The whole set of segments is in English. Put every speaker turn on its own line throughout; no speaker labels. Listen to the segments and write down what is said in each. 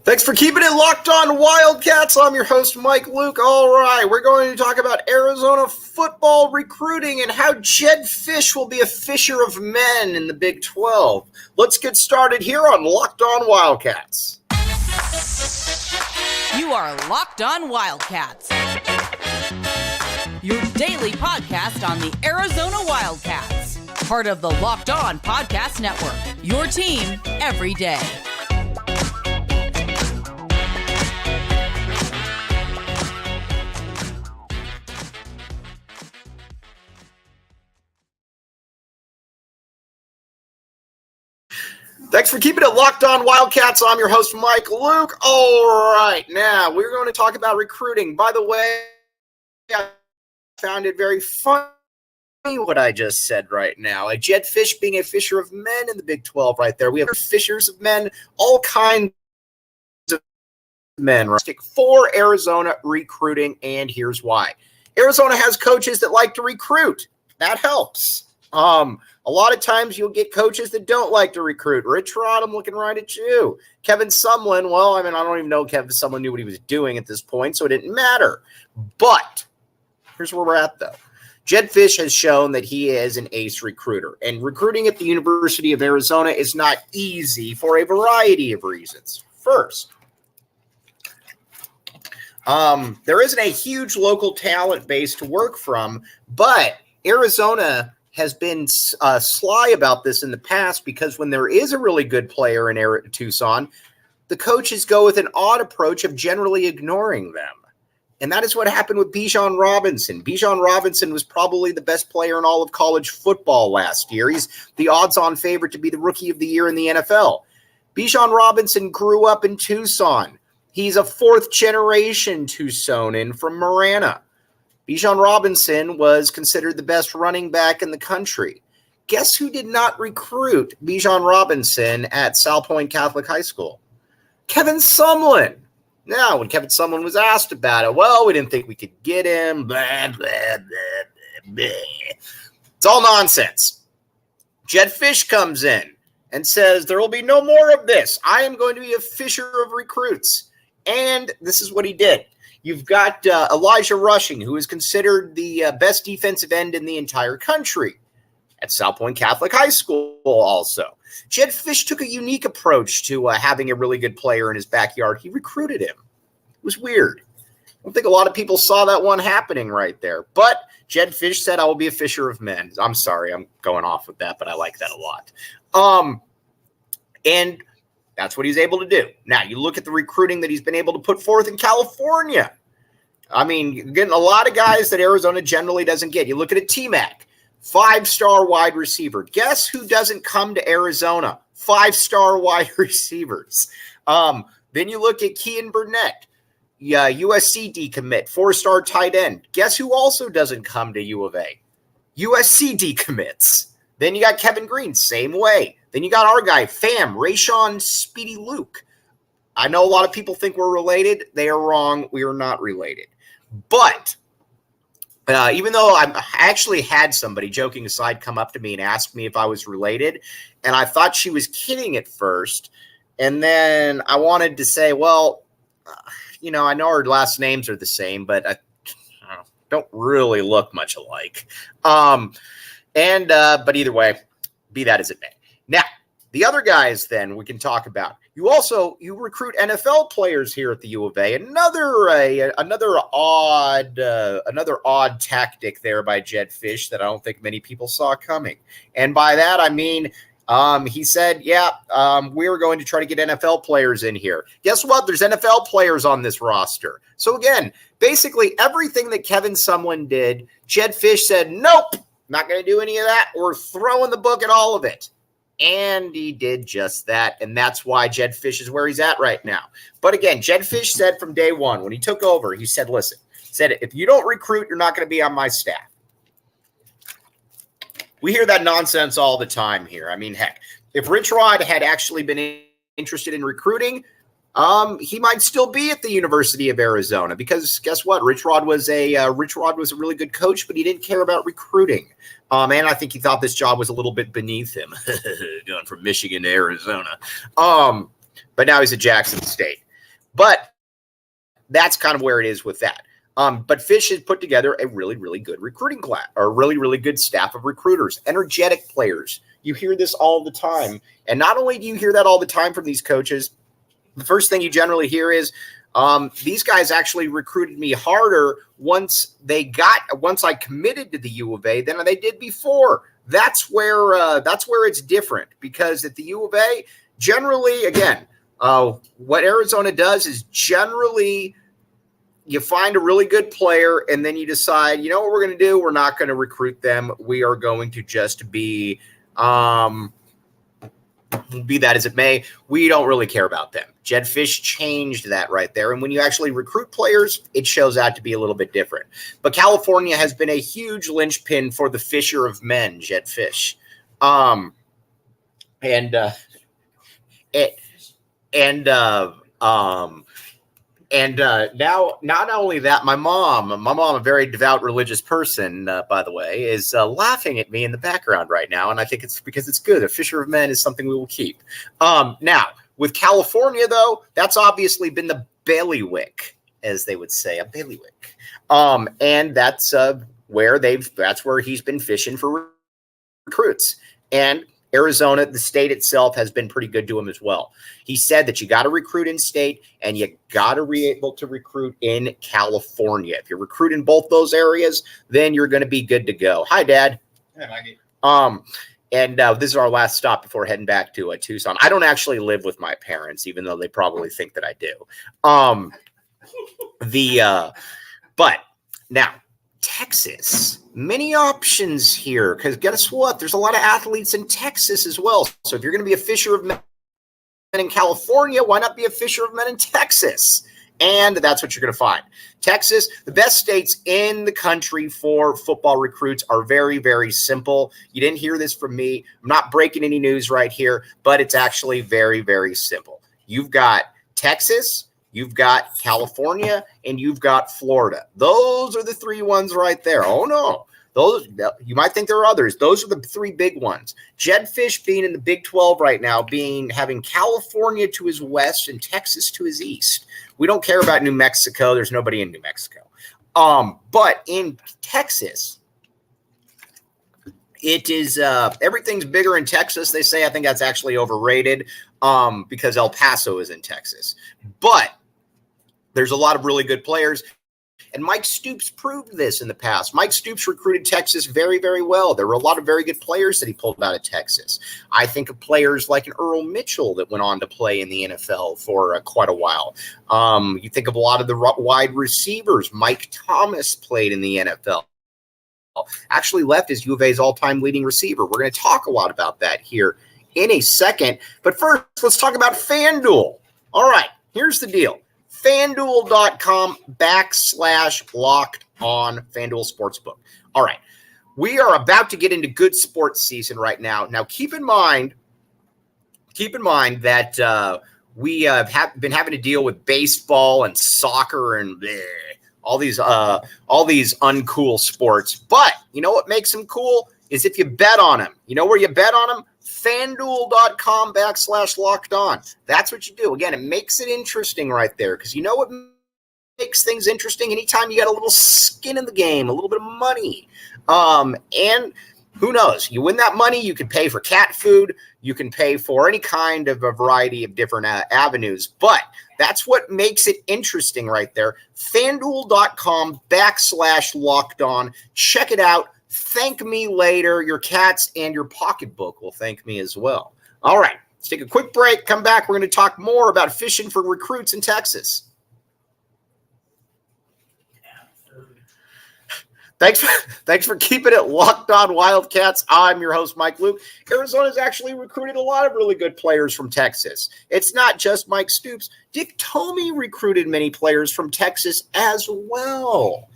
Thanks for keeping it locked on Wildcats. I'm your host, Mike Luke. All right, we're going to talk about Arizona football recruiting and how Jedd Fisch will be a fisher of men in the Big 12. Let's get started here on Locked On Wildcats.
You are Locked On Wildcats, your daily podcast on the Arizona Wildcats, part of the Locked On Podcast Network, your team every day.
Thanks for keeping it locked on Wildcats. I'm your host, Mike Luke. All right, now we're going to talk about recruiting. By the way, I found it very funny what I just said right now. Jedd Fisch being a fisher of men in the Big 12 right there. We have fishers of men, all kinds of men. Right? For Arizona recruiting, and here's why. Arizona has coaches that like to recruit. That helps. A lot of times you'll get coaches that don't like to recruit. Rich Rod, I'm looking right at you. Kevin Sumlin, well, I don't even know Kevin Sumlin knew what he was doing at this point, so it didn't matter. But here's where we're at, though. Jedd Fisch has shown that he is an ace recruiter, and recruiting at the University of Arizona is not easy for a variety of reasons. First, there isn't a huge local talent base to work from, but Arizona has been sly about this in the past because when there is a really good player in Tucson, the coaches go with an odd approach of generally ignoring them. And that is what happened with Bijan Robinson. Bijan Robinson was probably the best player in all of college football last year. He's the odds-on favorite to be the rookie of the year in the NFL. Bijan Robinson grew up in Tucson. He's a fourth-generation Tucsonan from Marana. Bijan Robinson was considered the best running back in the country. Guess who did not recruit Bijan Robinson at Salpointe Catholic High School? Kevin Sumlin. Now, when Kevin Sumlin was asked about it, well, we didn't think we could get him. Blah, blah, blah, blah. It's all nonsense. Jedd Fisch comes in and says, there will be no more of this. I am going to be a fisher of recruits. And this is what he did. You've got Elijah Rushing, who is considered the best defensive end in the entire country at Salpointe Catholic High School also. Jedd Fisch took a unique approach to having a really good player in his backyard. He recruited him. It was weird. I don't think a lot of people saw that one happening right there. But Jedd Fisch said, I will be a fisher of men. I'm sorry, I'm going off with that, but I like that a lot. And that's what he's able to do. Now, you look at the recruiting that he's been able to put forth in California. Getting a lot of guys that Arizona generally doesn't get. You look at a T-Mac, 5-star wide receiver. Guess who doesn't come to Arizona? 5-star wide receivers. Then you look at Kean Burnett, USC decommit, 4-star tight end. Guess who also doesn't come to U of A? USC decommits. Then you got Kevin Green, same way. Then you got our guy, Rayshon Speedy Luke. I know a lot of people think we're related. They are wrong. We are not related. But even though I actually had somebody, joking aside, come up to me and ask me if I was related, and I thought she was kidding at first, and then I wanted to say, well, I know our last names are the same, but I don't really look much alike. But either way, be that as it may. Now, the other guys then we can talk about. You recruit NFL players here at the U of A. Another odd tactic there by Jedd Fisch that I don't think many people saw coming. And by that I mean he said, we're going to try to get NFL players in here. Guess what? There's NFL players on this roster. So again, basically everything that Kevin Sumlin did, Jedd Fisch said, nope, not going to do any of that. We're throwing the book at all of it. And he did just that, and that's why Jedd Fisch is where he's at right now. But again, Jedd Fisch said from day one, when he took over, he said, listen, if you don't recruit, you're not going to be on my staff. We hear that nonsense all the time here. Heck, if Rich Rod had actually been interested in recruiting, he might still be at the University of Arizona because guess what? Rich Rod was a really good coach, but he didn't care about recruiting. And I think he thought this job was a little bit beneath him, going from Michigan to Arizona. But now he's at Jackson State. But that's kind of where it is with that. But Fisch has put together a really, really good recruiting class, or a really, really good staff of recruiters, energetic players. You hear this all the time. And not only do you hear that all the time from these coaches, the first thing you generally hear is, these guys actually recruited me harder once I committed to the U of A than they did before. That's where it's different, because at the U of A, generally, again, what Arizona does is generally you find a really good player and then you decide, you know what we're going to do? We're not going to recruit them. We are going to just be that as it may, we don't really care about them. Jedd Fisch changed that right there. And when you actually recruit players, it shows out to be a little bit different. But California has been a huge linchpin for the fisher of men, Jedd Fisch. Now, not only that, my mom, a very devout religious person, by the way, is laughing at me in the background right now, and I think it's because it's good. A fisher of men is something we will keep. Now, with California, though, that's obviously been the bailiwick, as they would say, a bailiwick, and that's where he's been fishing for recruits. And Arizona, the state itself, has been pretty good to him as well. He said that you got to recruit in state and you got to be able to recruit in California. If you recruit in both those areas, then you're going to be good to go. Hi, Dad.
Hey, Maggie.
And this is our last stop before heading back to Tucson. I don't actually live with my parents, even though they probably think that I do. But now, Texas, many options here, because guess what? There's a lot of athletes in Texas as well. So if you're going to be a fisher of men in California, why not be a fisher of men in Texas? And that's what you're going to find. Texas, the best states in the country for football recruits are very, very simple. You didn't hear this from me. I'm not breaking any news right here, but it's actually very, very simple. You've got Texas, you've got California, and you've got Florida. Those are the three ones right there. Oh, no. Those, you might think there are others. Those are the three big ones. Jedd Fisch being in the Big 12 right now, having California to his west and Texas to his east. We don't care about New Mexico. There's nobody in New Mexico. But in Texas, it is everything's bigger in Texas. They say I think that's actually overrated because El Paso is in Texas. But there's a lot of really good players. And Mike Stoops proved this in the past. Mike Stoops recruited Texas very, very well. There were a lot of very good players that he pulled out of Texas. I think of players like an Earl Mitchell that went on to play in the NFL for quite a while. You think of a lot of the wide receivers. Mike Thomas played in the NFL. Actually left as U of A's all-time leading receiver. We're going to talk a lot about that here in a second. But first, let's talk about FanDuel. All right, here's the deal. FanDuel.com/locked-on FanDuel Sportsbook. All right. We are about to get into good sports season right now. Now, keep in mind that we have been having to deal with baseball and soccer and all these uncool sports. But you know what makes them cool is if you bet on them. You know where you bet on them? FanDuel.com/locked-on. That's what you do. Again, it makes it interesting right there, because you know what makes things interesting? Anytime you got a little skin in the game, a little bit of money. And who knows? You win that money, you can pay for cat food, you can pay for any kind of a variety of different avenues. But that's what makes it interesting right there. FanDuel.com/locked-on. Check it out. Thank me later. Your cats and your pocketbook will thank me as well. All right, let's take a quick break. Come back. We're going to talk more about fishing for recruits in Texas. Thanks for keeping it locked on Wildcats. I'm your host, Mike Luke. Arizona's actually recruited a lot of really good players from Texas. It's not just Mike Stoops. Dick Tomey recruited many players from Texas as well.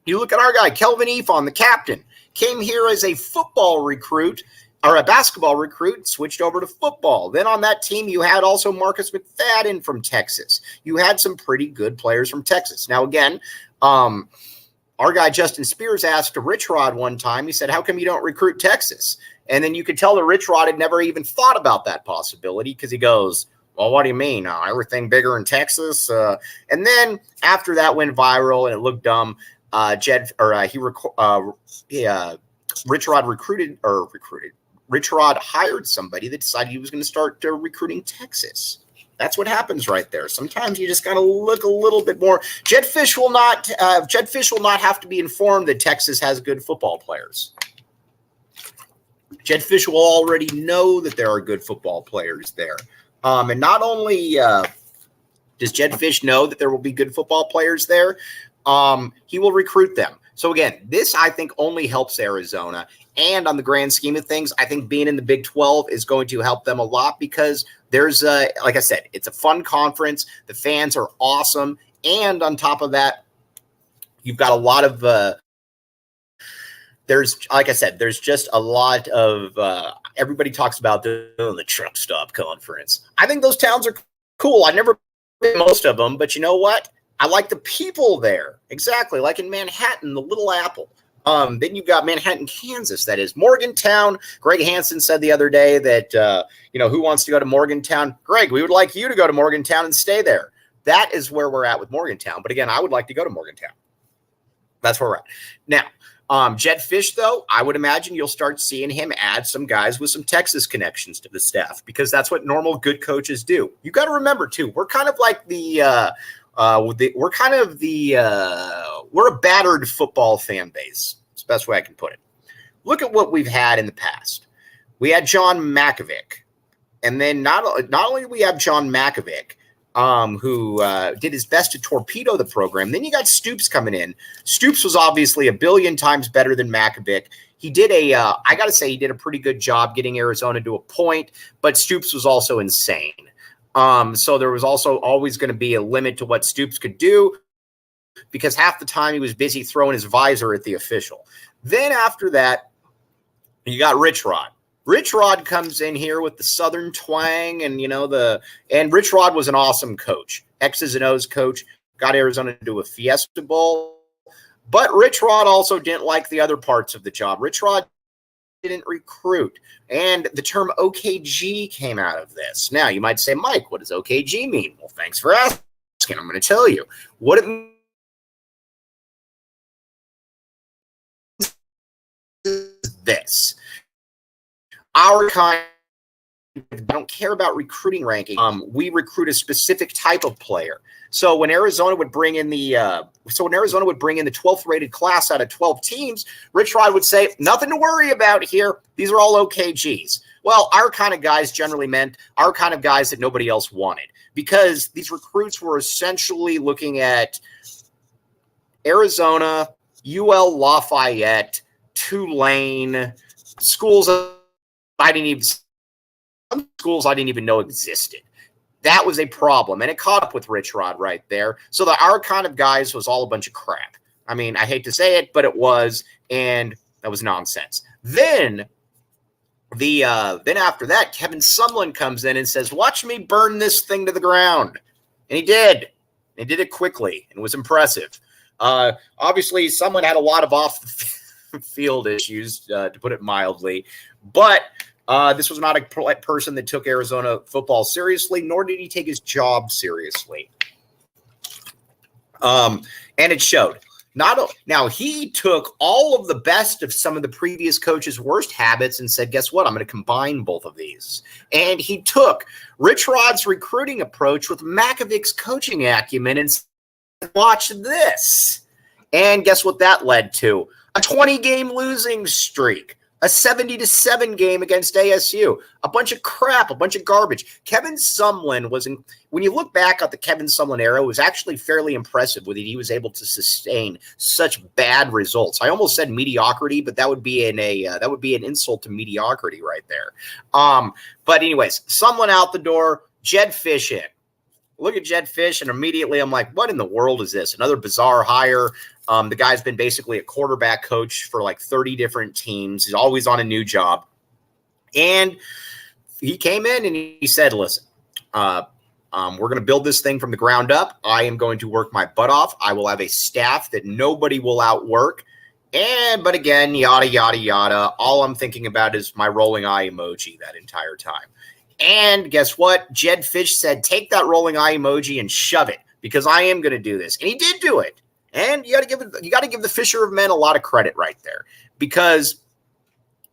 You look at our guy, Kelvin Efon, the captain, came here as a football recruit or a basketball recruit, switched over to football. Then on that team, you had also Marcus McFadden from Texas. You had some pretty good players from Texas. Now, again, our guy Justin Spears asked Rich Rod one time, he said, how come you don't recruit Texas? And then you could tell that Rich Rod had never even thought about that possibility, because he goes, Well, what do you mean? Everything bigger in Texas? And then after that went viral and it looked dumb, Rich Rod hired somebody that decided he was going to start recruiting Texas. That's what happens right there. Sometimes you just got to look a little bit more. Jedd Fisch will not have to be informed that Texas has good football players. Jedd Fisch will already know that there are good football players there. And not only does Jedd Fisch know that there will be good football players there, he will recruit them. So again, this I think only helps Arizona. And on the grand scheme of things, I think being in the Big 12 is going to help them a lot because there's like I said, it's a fun conference. The fans are awesome. And on top of that, you've got a lot of there's just a lot of everybody talks about the truck stop conference. I think those towns are cool. I've never been to most of them, but you know what? I like the people there. Exactly. Like in Manhattan, the Little Apple. Then you've got Manhattan, Kansas. That is Morgantown. Greg Hansen said the other day that, who wants to go to Morgantown? Greg, we would like you to go to Morgantown and stay there. That is where we're at with Morgantown. But again, I would like to go to Morgantown. That's where we're at. Now, Jedd Fisch, though, I would imagine you'll start seeing him add some guys with some Texas connections to the staff because that's what normal good coaches do. You got to remember, too, we're kind of like we're a battered football fan base. It's the best way I can put it. Look at what we've had in the past. We had John Makovic, and then not only do we have John Makovic, who did his best to torpedo the program. Then you got Stoops coming in. Stoops was obviously a billion times better than Makovic. He did he did a pretty good job getting Arizona to a point, but Stoops was also insane. So there was also always going to be a limit to what Stoops could do because half the time he was busy throwing his visor at the official. Then after that, you got Rich Rod. Rich Rod comes in here with the Southern twang and, and Rich Rod was an awesome coach, X's and O's coach, got Arizona to do a Fiesta Bowl. But Rich Rod also didn't like the other parts of the job. Rich Rod didn't recruit. And the term OKG came out of this. Now, you might say, Mike, what does OKG mean? Well, thanks for asking. I'm going to tell you. What it means is this. Our kind don't care about recruiting ranking. We recruit a specific type of player. So when Arizona would bring in the 12th rated class out of 12 teams, Rich Rod would say, nothing to worry about here. These are all OKGs. Well, our kind of guys generally meant our kind of guys that nobody else wanted because these recruits were essentially looking at Arizona, UL Lafayette, Tulane, schools I didn't even know existed. That was a problem, and it caught up with Rich Rod right there. So our kind of guys was all a bunch of crap. I mean, I hate to say it, but it was, and that was nonsense. Then after that, Kevin Sumlin comes in and says, watch me burn this thing to the ground. And he did. He did it quickly, and it was impressive. Obviously, someone had a lot of off-the-field issues, to put it mildly, but this was not a person that took Arizona football seriously, nor did he take his job seriously. And it showed. Now, he took all of the best of some of the previous coaches' worst habits and said, guess what? I'm going to combine both of these. And he took Rich Rod's recruiting approach with Makovic's coaching acumen and said, watch this. And guess what that led to? A 20-game losing streak. A 70-7 game against ASU. A bunch of crap, a bunch of garbage. Kevin Sumlin when you look back at the Kevin Sumlin era, it was actually fairly impressive with it. He was able to sustain such bad results. I almost said mediocrity, but that would be an insult to mediocrity right there. But anyways, Sumlin out the door, Jedd Fisch in. Look at Jedd Fisch, and immediately I'm like, what in the world is this? Another bizarre hire. The guy's been basically a quarterback coach for like 30 different teams. He's always on a new job. And he came in and he said, listen, we're going to build this thing from the ground up. I am going to work my butt off. I will have a staff that nobody will outwork. But again, yada, yada, yada. All I'm thinking about is my rolling eye emoji that entire time. And guess what? Jedd Fisch said, take that rolling eye emoji and shove it, because I am going to do this. And he did do it. And you got to give the Fisher of Men a lot of credit right there, because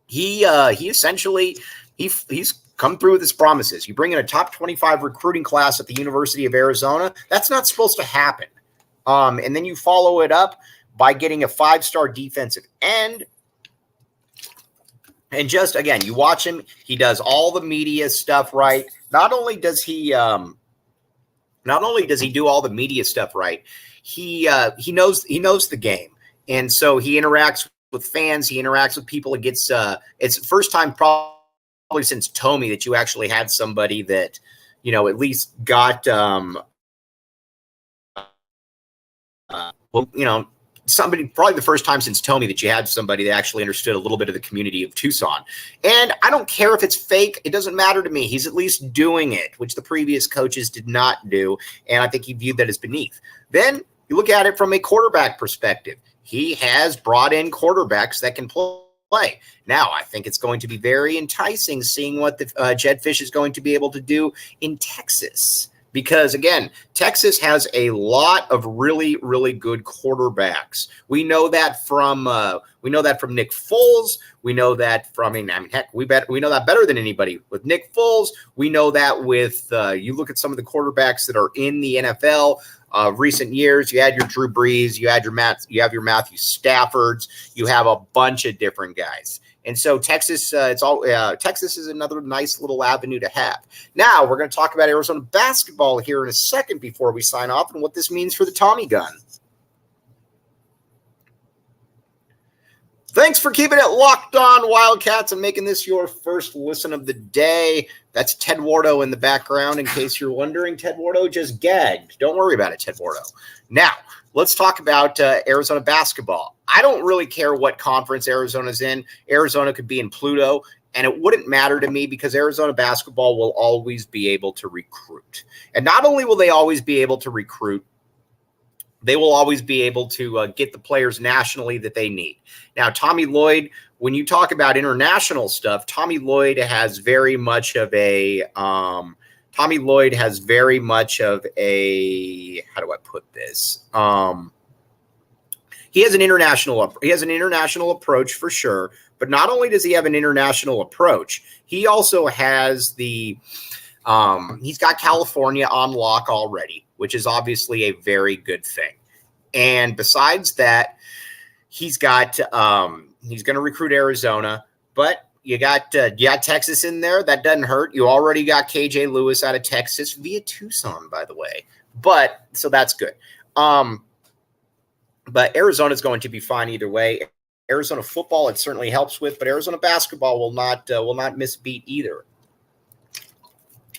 he essentially he's come through with his promises. You bring in a top 25 recruiting class at the University of Arizona. That's not supposed to happen. And then you follow it up by getting a 5-star defensive end. And just, again, you watch him. He does all the media stuff right. Not only does he do all the media stuff right, he knows the game. And so he interacts with fans. He interacts with people. It's the first time probably since Tomey that you actually had somebody that, at least got, somebody, probably the first time since Tomey that you had somebody that actually understood a little bit of the community of Tucson. And I don't care if it's fake. It doesn't matter to me. He's at least doing it, which the previous coaches did not do. And I think he viewed that as beneath. Then you look at it from a quarterback perspective. He has brought in quarterbacks that can play. Now, I think it's going to be very enticing seeing what the Jedd Fisch is going to be able to do in Texas. Because, again, Texas has a lot of really, really good quarterbacks. We know that from Nick Foles. We know that from, heck, we know that better than anybody with Nick Foles. We know that with you look at some of the quarterbacks that are in the NFL recent years. You had your Drew Brees, you have your Matthew Staffords, you have a bunch of different guys. And so Texas, Texas is another nice little avenue to have. Now we're going to talk about Arizona basketball here in a second before we sign off, and what this means for the Tommy gun. Thanks for keeping it locked on, Wildcats, and making this your first listen of the day. That's Ted Wardo in the background, in case you're wondering. Ted Wardo just gagged. Don't worry about it, Ted Wardo. Now, let's talk about Arizona basketball. I don't really care what conference Arizona's in. Arizona could be in Pluto, and it wouldn't matter to me because Arizona basketball will always be able to recruit. And not only will they always be able to recruit, they will always be able to get the players nationally that they need. Now, Tommy Lloyd, when you talk about international stuff, Tommy Lloyd has very much of a how do I put this? He has an international approach for sure, but not only does he have an international approach, he also has he's got California on lock already, which is obviously a very good thing. And besides that, he's got he's going to recruit Arizona, but you got Texas in there. That doesn't hurt. You already got KJ Lewis out of Texas via Tucson, by the way. But so that's good. But Arizona's going to be fine either way. Arizona football, it certainly helps with, but Arizona basketball will not miss a beat either.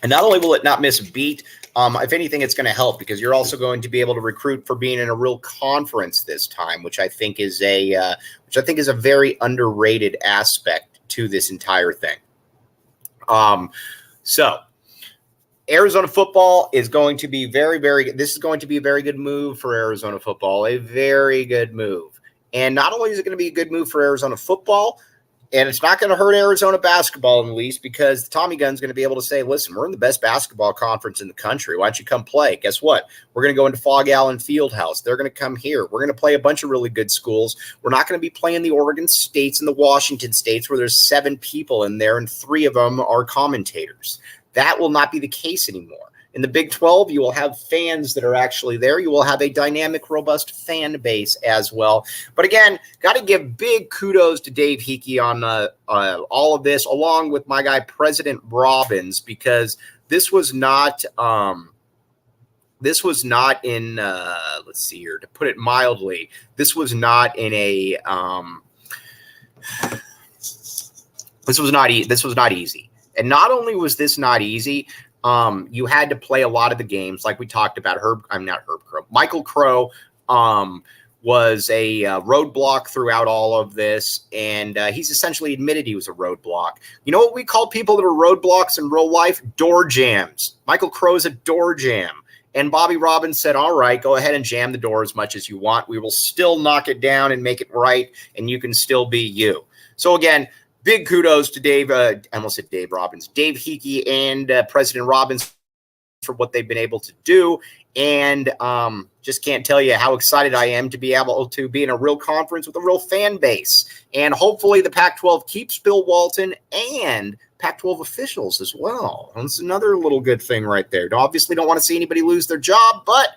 And not only will it not miss a beat, if anything, it's going to help because you're also going to be able to recruit for being in a real conference this time, which I think is a very underrated aspect to this entire thing. So Arizona football is going to be very, very – this is going to be a very good move for Arizona football, a very good move. And not only is it going to be a good move for Arizona football, and it's not going to hurt Arizona basketball in the least because the Tommy Gun's going to be able to say, listen, we're in the best basketball conference in the country. Why don't you come play? Guess what? We're going to go into Fog Allen Fieldhouse. They're going to come here. We're going to play a bunch of really good schools. We're not going to be playing the Oregon States and the Washington States where there's 7 people in there and 3 of them are commentators. That will not be the case anymore. In the Big 12, you will have fans that are actually there. You will have a dynamic, robust fan base as well. But again, got to give big kudos to Dave Hickey on all of this, along with my guy, President Robbins, because this was not in, let's see here, to put it mildly, this was not easy. And not only was this not easy, you had to play a lot of the games like we talked about. Michael Crow was a roadblock throughout all of this, and he's essentially admitted he was a roadblock. You know what we call people that are roadblocks in real life? Door jams. Michael Crow is a door jam. And Bobby Robbins said, all right, go ahead and jam the door as much as you want. We will still knock it down and make it right, and you can still be you. So again, big kudos to Dave. I almost said Dave Robbins, Dave Hickey, and President Robbins for what they've been able to do. And just can't tell you how excited I am to be able to be in a real conference with a real fan base. And hopefully the Pac-12 keeps Bill Walton and Pac-12 officials as well. That's another little good thing right there. Obviously don't want to see anybody lose their job, but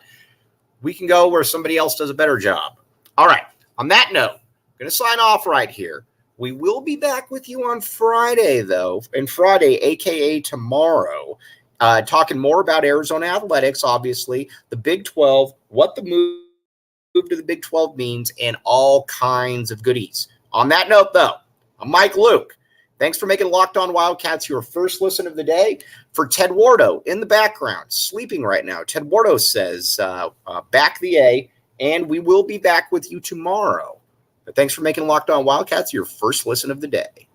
we can go where somebody else does a better job. All right. On that note, I'm going to sign off right here. We will be back with you on Friday, though, and Friday, a.k.a. tomorrow, talking more about Arizona athletics, obviously, the Big 12, what the move to the Big 12 means, and all kinds of goodies. On that note, though, I'm Mike Luke. Thanks for making Locked On Wildcats your first listen of the day. For Ted Wardo in the background, sleeping right now, Ted Wardo says, back the A, and we will be back with you tomorrow. But thanks for making Locked On Wildcats your first listen of the day.